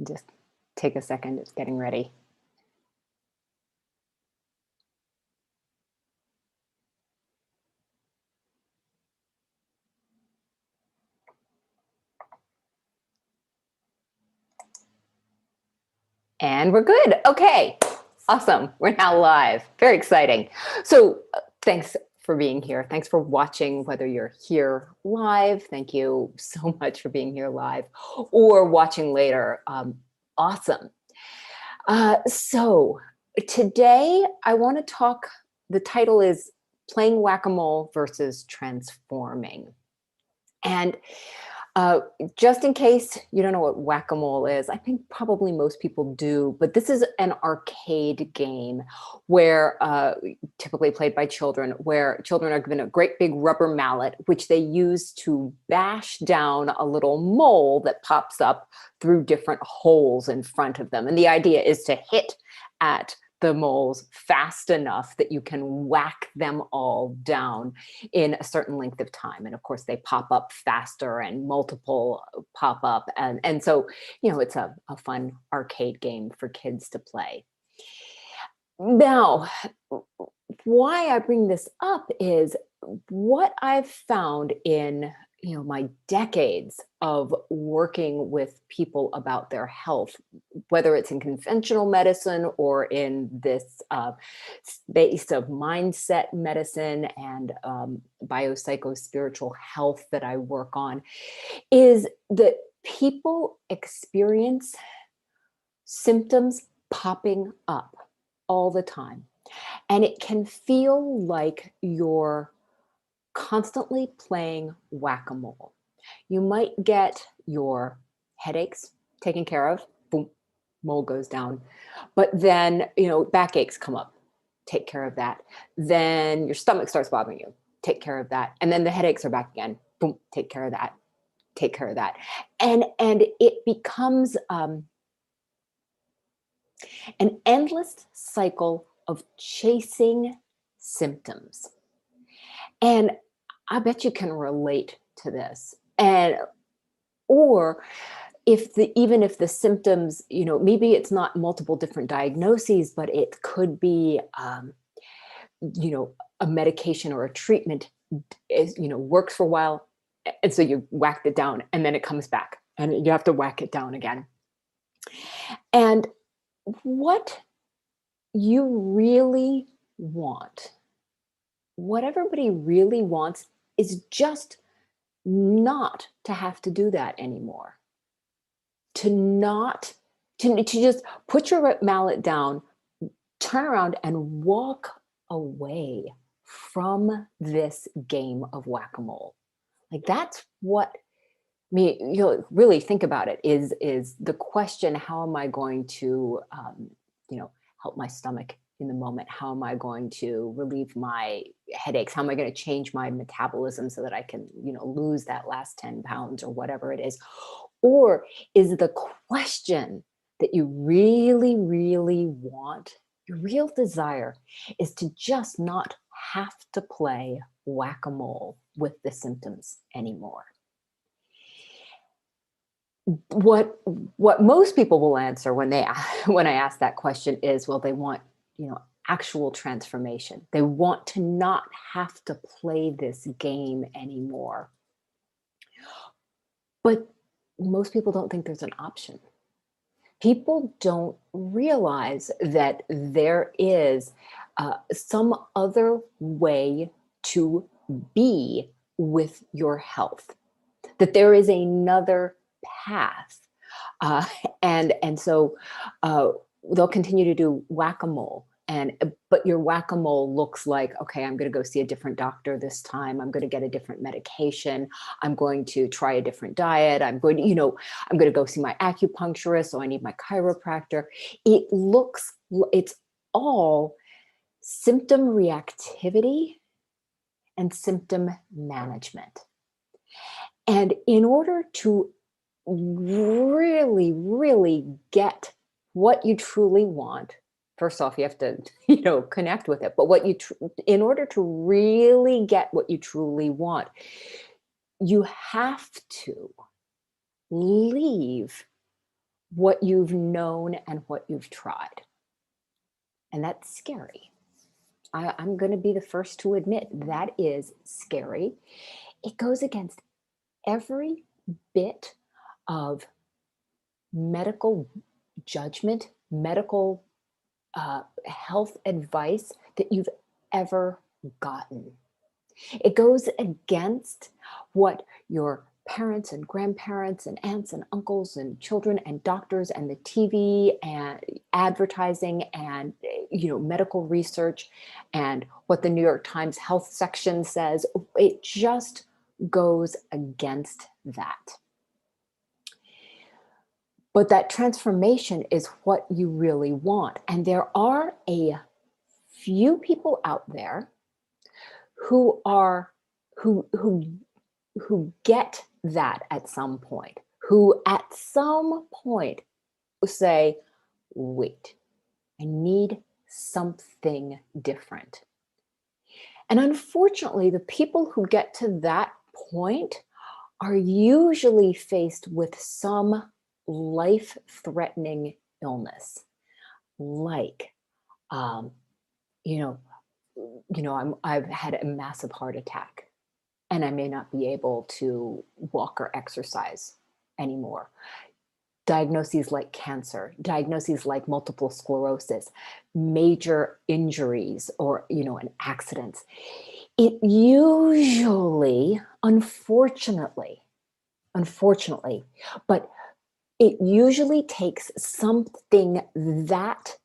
Just take a second, it's getting ready. And we're good. Okay. Awesome. We're now live. Very exciting. So, thanks for being here. Thanks for watching, whether you're here live. Thank you so much for being here live or watching later. Awesome. So, today I want to talk. The title is Playing Whack-A-Mole versus Transforming. And uh, just in case you don't know what whack-a-mole is, I think probably most people do, but this is an arcade game where typically played by children, where children are given a great big rubber mallet, which they use to bash down a little mole that pops up through different holes in front of them. And the idea is to hit at the moles fast enough that you can whack them all down in a certain length of time. And of course, they pop up faster and multiple pop up. And so, it's a fun arcade game for kids to play. Now, why I bring this up is what I've found in my decades of working with people about their health, whether it's in conventional medicine or in this space of mindset medicine and biopsychospiritual health that I work on, is that people experience symptoms popping up all the time. And it can feel like you're constantly playing whack-a-mole. You might get your headaches taken care of, boom, mole goes down. But then, backaches come up, take care of that. Then your stomach starts bothering you, take care of that. And then the headaches are back again, boom, take care of that, take care of that. And it becomes an endless cycle of chasing symptoms. And I bet you can relate to this. And or even if the symptoms, maybe it's not multiple different diagnoses, but it could be a medication or a treatment works for a while, and so you whacked it down and then it comes back and you have to whack it down again. And what you really want, what everybody really wants, is just not to have to do that anymore. To not, to just put your mallet down, turn around and walk away from this game of whack-a-mole. Like, that's what, really think about it, is the question: how am I going to help my stomach in the moment? How am I going to relieve my headaches? How am I going to change my metabolism so that I can lose that last 10 pounds or whatever it is? Or is the question that you really, really want, your real desire, is to just not have to play whack-a-mole with the symptoms anymore? What most people will answer when when I ask that question is, well, they want actual transformation. They want to not have to play this game anymore. But most people don't think there's an option. People don't realize that there is some other way to be with your health, that there is another path. Uh, and so they'll continue to do whack-a-mole. But your whack-a-mole looks like, okay, I'm going to go see a different doctor this time. I'm going to get a different medication. I'm going to try a different diet. I'm going to go see my acupuncturist. So I need my chiropractor. It's all symptom reactivity and symptom management. And in order to really, really get what you truly want, first off, you have to, connect with it. But in order to really get what you truly want, you have to leave what you've known and what you've tried. And that's scary. I'm going to be the first to admit that is scary. It goes against every bit of medical judgment, medical health advice that you've ever gotten. It goes against what your parents and grandparents and aunts and uncles and children and doctors and the TV and advertising and medical research and what the New York Times health section says. It just goes against that. But that transformation is what you really want. And there are a few people out there who get that at some point, who at some point say, wait, I need something different. And unfortunately, the people who get to that point are usually faced with some life-threatening illness, like, I've had a massive heart attack and I may not be able to walk or exercise anymore. Diagnoses like cancer, diagnoses like multiple sclerosis, major injuries or, an accident. It usually, unfortunately, but it usually takes something that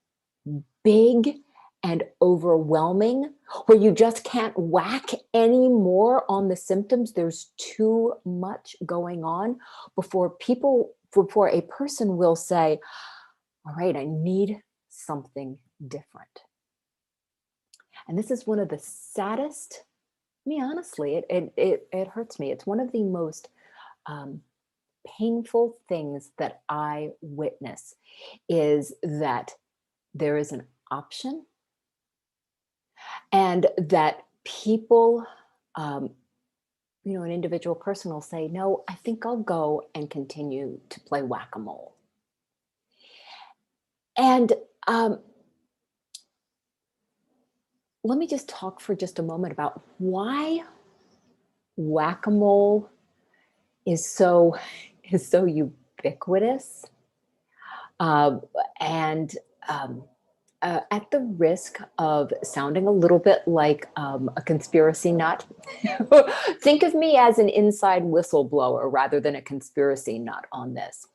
big and overwhelming where you just can't whack anymore on the symptoms. There's too much going on before a person will say, all right, I need something different. And this is one of the saddest, honestly, it hurts me. It's one of the most painful things that I witness is that there is an option and that people, an individual person will say, no, I think I'll go and continue to play whack-a-mole. And let me just talk for just a moment about why whack-a-mole is so ubiquitous. At the risk of sounding a little bit like a conspiracy nut, think of me as an inside whistleblower rather than a conspiracy nut on this.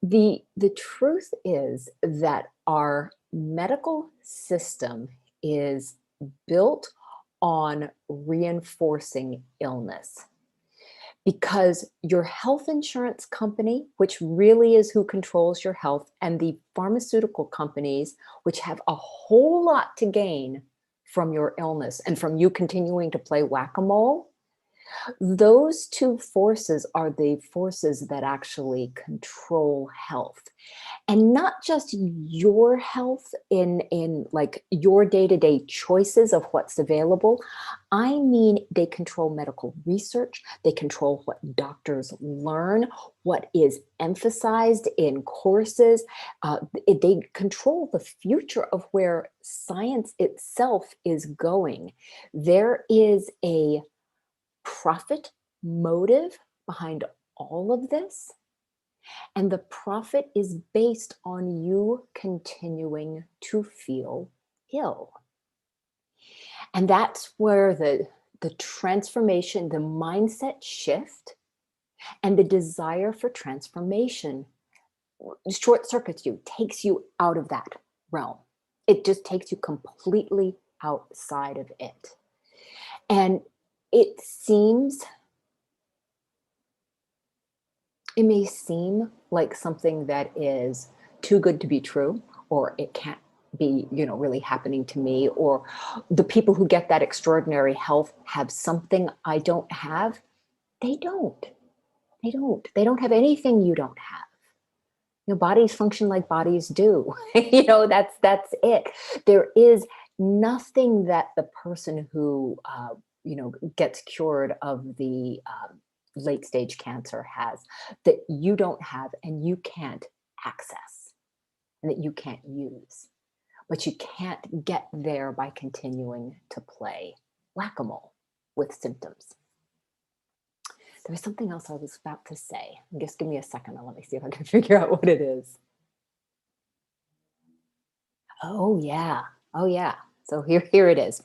The truth is that our medical system is built on reinforcing illness. Because your health insurance company, which really is who controls your health, and the pharmaceutical companies, which have a whole lot to gain from your illness and from you continuing to play whack-a-mole, those two forces are the forces that actually control health. And not just your health in like your day-to-day choices of what's available. I mean, they control medical research. They control what doctors learn, what is emphasized in courses. They control the future of where science itself is going. There is a profit motive behind all of this. And the profit is based on you continuing to feel ill. And that's where the transformation, the mindset shift, and the desire for transformation short circuits you, takes you out of that realm. It just takes you completely outside of it. And it may seem like something that is too good to be true, or it can't be, really happening to me, or the people who get that extraordinary health have something I don't have. They don't. They don't have anything you don't have. Bodies function like bodies do. That's it. There is nothing that the person who, gets cured of the late stage cancer has that you don't have and you can't access and that you can't use. But you can't get there by continuing to play whack-a-mole with symptoms. There was something else I was about to say. Just give me a second and let me see if I can figure out what it is. Oh yeah. Oh yeah. So here it is.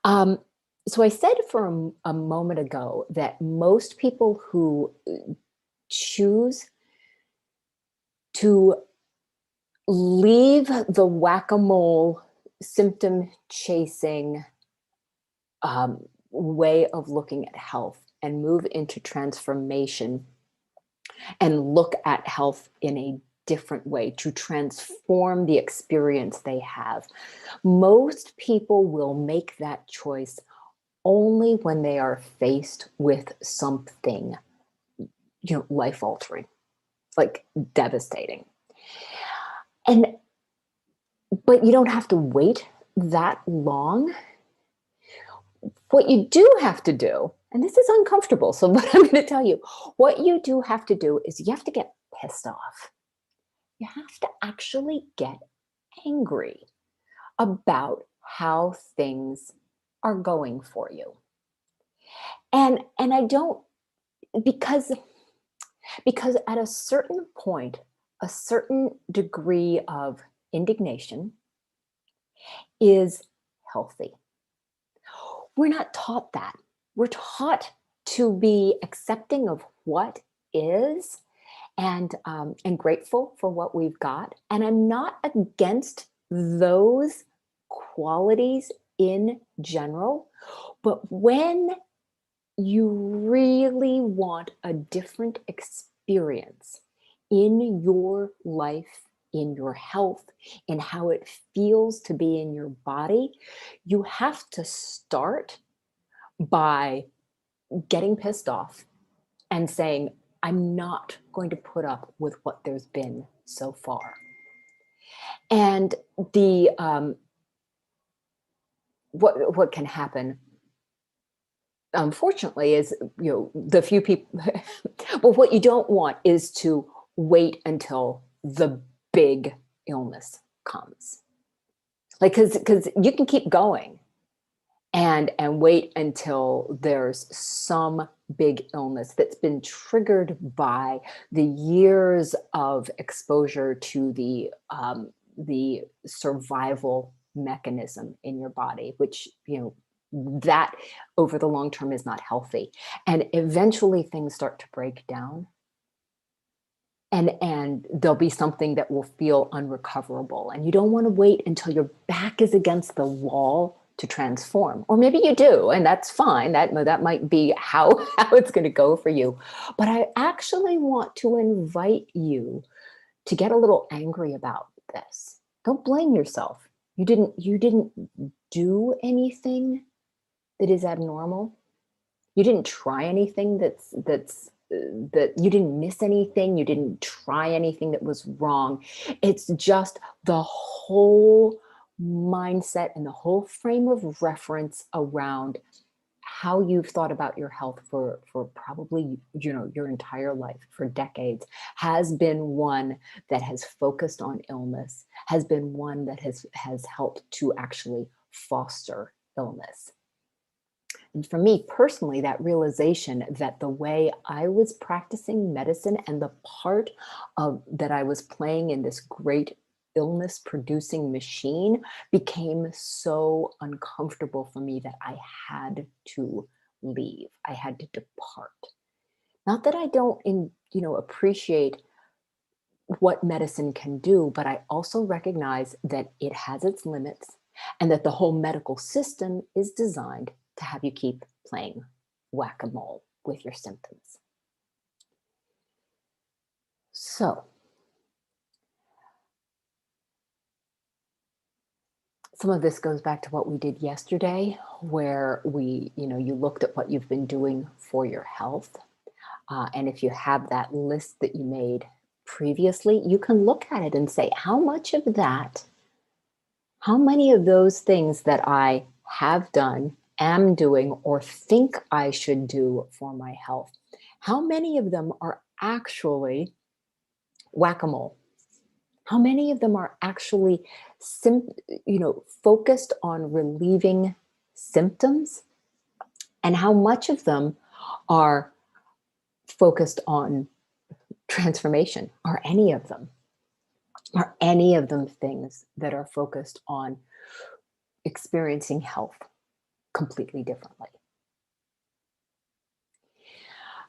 Um, so I said for a moment ago that most people who choose to leave the whack-a-mole symptom chasing way of looking at health and move into transformation and look at health in a different way to transform the experience they have. Most people will make that choice only when they are faced with something, life altering, like devastating. And but you don't have to wait that long. What you do have to do, and this is uncomfortable, so but I'm going to tell you, what you do have to do is you have to get pissed off. You have to actually get angry about how things are going for you. And I don't because at a certain point, a certain degree of indignation is healthy. We're not taught that. We're taught to be accepting of what is and grateful for what we've got. And I'm not against those qualities in general, but when you really want a different experience in your life, in your health, in how it feels to be in your body, you have to start by getting pissed off and saying, I'm not going to put up with what there's been so far. And the what can happen, unfortunately, is the few people. Well, what you don't want is to wait until the big illness comes, like because you can keep going and wait until there's some big illness that's been triggered by the years of exposure to the survival mechanism in your body, which that over the long term is not healthy, and eventually things start to break down, and there'll be something that will feel unrecoverable, and you don't want to wait until your back is against the wall to transform. Or maybe you do, and that's fine. That might be how it's going to go for you. But I actually want to invite you to get a little angry about this. Don't blame yourself. You didn't do anything that is abnormal. You didn't try anything that you didn't miss anything. You didn't try anything that was wrong. It's just the whole mindset and the whole frame of reference around how you've thought about your health for probably your entire life, for decades, has been one that has focused on illness, has been one that has helped to actually foster illness. And for me personally, that realization that the way I was practicing medicine and the part of that I was playing in this great illness producing machine became so uncomfortable for me that I had to leave. I had to depart. Not that I don't appreciate what medicine can do, but I also recognize that it has its limits and that the whole medical system is designed to have you keep playing whack-a-mole with your symptoms. So, some of this goes back to what we did yesterday, where you looked at what you've been doing for your health. And if you have that list that you made previously, you can look at it and say, how much of that, how many of those things that I have done am doing or think I should do for my health, how many of them are actually whack-a-mole? How many of them are actually focused on relieving symptoms? And how much of them are focused on transformation? Are any of them? Are any of them things that are focused on experiencing health completely differently?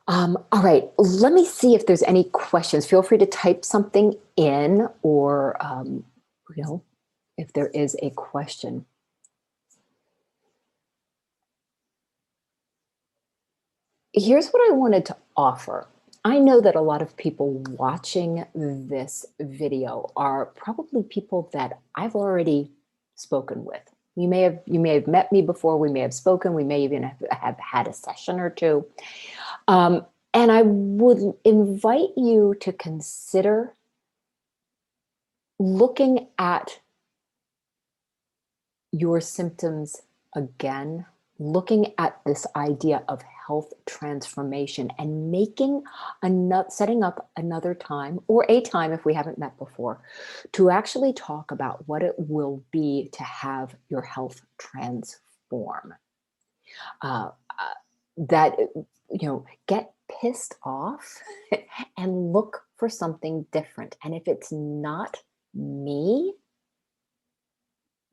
All right, let me see if there's any questions. Feel free to type something in, or if there is a question. Here's what I wanted to offer. I know that a lot of people watching this video are probably people that I've already spoken with. You may have met me before. We may have spoken. We may even have had a session or two. And I would invite you to consider looking at your symptoms again, looking at this idea of health transformation and setting up another time, or a time if we haven't met before, to actually talk about what it will be to have your health transform. That, get pissed off and look for something different. And if it's not me,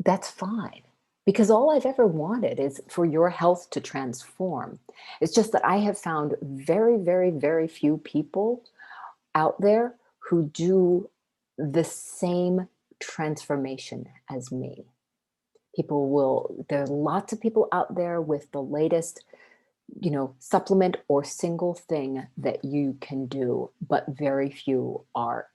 that's fine. Because all I've ever wanted is for your health to transform. It's just that I have found very, very, very few people out there who do the same transformation as me. There are lots of people out there with the latest, supplement or single thing that you can do, but very few are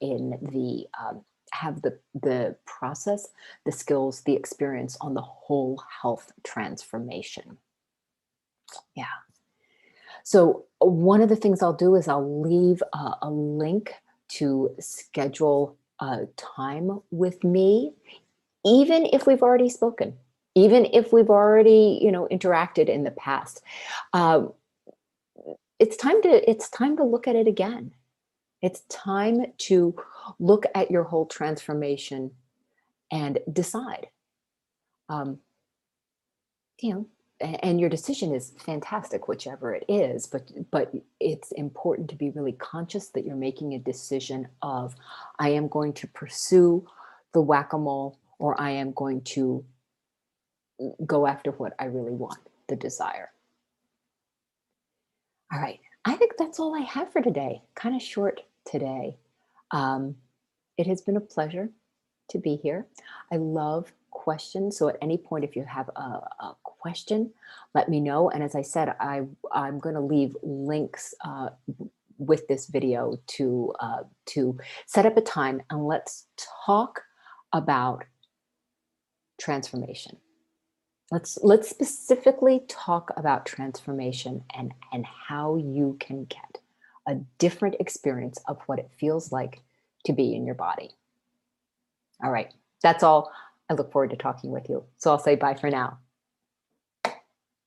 have the process, the skills, the experience on the whole health transformation. Yeah. So one of the things I'll do is I'll leave a link to schedule a time with me, even if we've already spoken, even if we've already, interacted in the past. It's time to look at it again. It's time to look at your whole transformation and decide. Um, and your decision is fantastic, whichever it is, but it's important to be really conscious that you're making a decision of, I am going to pursue the whack-a-mole, or I am going to go after what I really want, the desire. All right. I think that's all I have for today. Kind of short today. It has been a pleasure to be here. I love questions. So at any point, if you have a question, let me know. And as I said, I'm going to leave links with this video to set up a time, and let's talk about transformation. Let's specifically talk about transformation and how you can get a different experience of what it feels like to be in your body. All right, that's all. I look forward to talking with you. So I'll say bye for now.